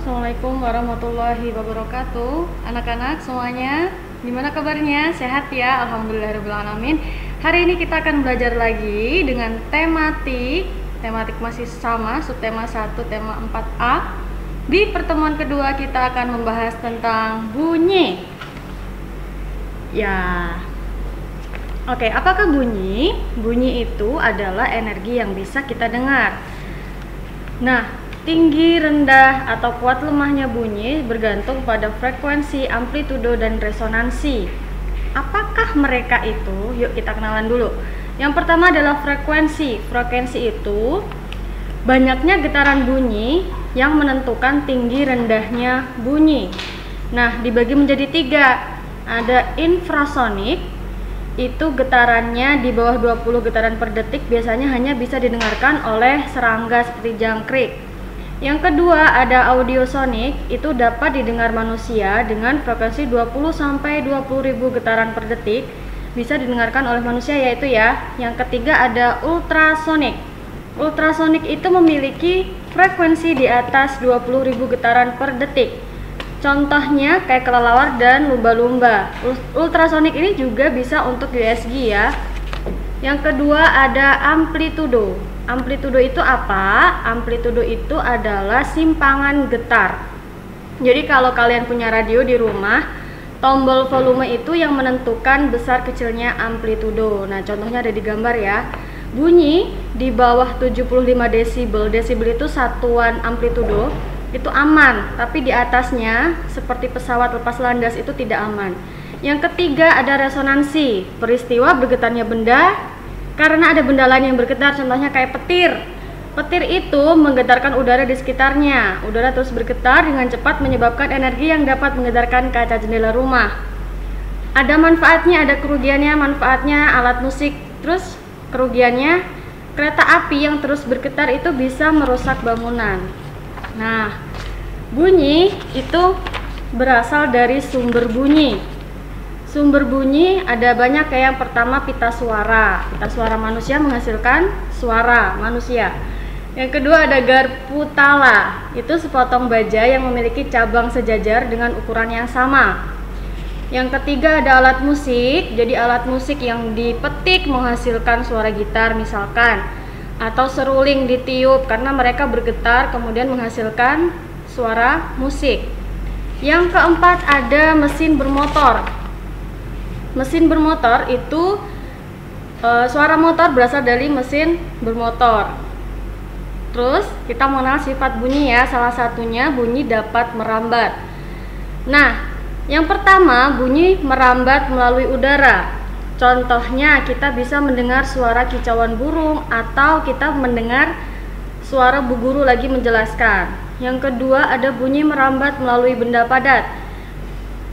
Assalamualaikum warahmatullahi wabarakatuh. Anak-anak semuanya, gimana kabarnya? Sehat ya? Alhamdulillahirrahmanirrahim. Hari ini kita akan belajar lagi dengan tematik masih sama, subtema 1, tema 4A. Di pertemuan kedua kita akan membahas tentang bunyi. Ya. Oke, apakah bunyi? Bunyi itu adalah energi yang bisa kita dengar. Nah, tinggi, rendah, atau kuat lemahnya bunyi bergantung pada frekuensi, amplitudo, dan resonansi. Apakah mereka itu? Yuk kita kenalan dulu. Yang pertama adalah frekuensi. Frekuensi itu banyaknya getaran bunyi yang menentukan tinggi rendahnya bunyi. Nah, dibagi menjadi 3. Ada infrasonik, itu getarannya di bawah 20 getaran per detik, biasanya hanya bisa didengarkan oleh serangga seperti jangkrik. Yang kedua ada audiosonik, itu dapat didengar manusia dengan frekuensi 20 sampai 20.000 getaran per detik, bisa didengarkan oleh manusia yaitu ya. Yang ketiga ada ultrasonik. Ultrasonik itu memiliki frekuensi di atas 20.000 getaran per detik. Contohnya kayak kelelawar dan lumba-lumba. Ultrasonik ini juga bisa untuk USG ya. Yang kedua ada amplitudo. Amplitudo itu apa? Amplitudo itu adalah simpangan getar. Jadi kalau kalian punya radio di rumah, tombol volume itu yang menentukan besar kecilnya amplitudo. Nah, contohnya ada di gambar ya. Bunyi di bawah 75 desibel. Desibel itu satuan amplitudo, itu aman, tapi di atasnya seperti pesawat lepas landas itu tidak aman. Yang ketiga ada resonansi. Peristiwa bergetarnya benda karena ada benda lain yang bergetar, contohnya kayak petir. Petir itu menggetarkan udara di sekitarnya. Udara terus bergetar dengan cepat menyebabkan energi yang dapat menggetarkan kaca jendela rumah. Ada manfaatnya, ada kerugiannya. Manfaatnya alat musik, terus kerugiannya kereta api yang terus bergetar itu bisa merusak bangunan. Nah, bunyi itu berasal dari sumber bunyi. Sumber bunyi ada banyak, kayak yang pertama pita suara. Pita suara manusia menghasilkan suara manusia. Yang kedua ada garpu tala. Itu sepotong baja yang memiliki cabang sejajar dengan ukuran yang sama. Yang ketiga ada alat musik. Jadi alat musik yang dipetik menghasilkan suara gitar misalkan, atau seruling ditiup karena mereka bergetar kemudian menghasilkan suara musik. Yang keempat ada mesin bermotor. Mesin bermotor itu suara motor berasal dari mesin bermotor. Terus kita mengenal sifat bunyi ya, salah satunya bunyi dapat merambat. Nah, yang pertama bunyi merambat melalui udara. Contohnya kita bisa mendengar suara kicauan burung atau kita mendengar suara bu guru lagi menjelaskan. Yang kedua ada bunyi merambat melalui benda padat.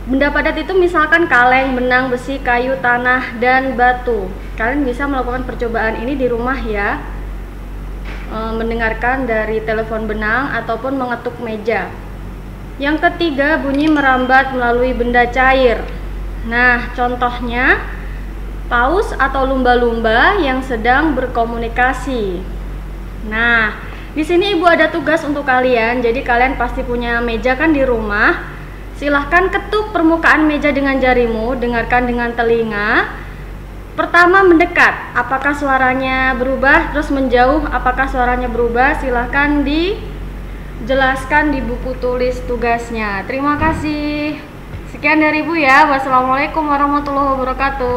Benda padat itu misalkan kaleng, benang, besi, kayu, tanah, dan batu. Kalian bisa melakukan percobaan ini di rumah ya, mendengarkan dari telepon benang ataupun mengetuk meja. Yang ketiga bunyi merambat melalui benda cair. Nah, contohnya paus atau lumba-lumba yang sedang berkomunikasi. Nah, di sini ibu ada tugas untuk kalian. Jadi kalian pasti punya meja kan di rumah. Silahkan ketuk permukaan meja dengan jarimu, dengarkan dengan telinga. Pertama mendekat, apakah suaranya berubah? Terus menjauh, apakah suaranya berubah? Silahkan dijelaskan di buku tulis tugasnya. Terima kasih. Sekian dari ibu ya. Wassalamualaikum warahmatullahi wabarakatuh.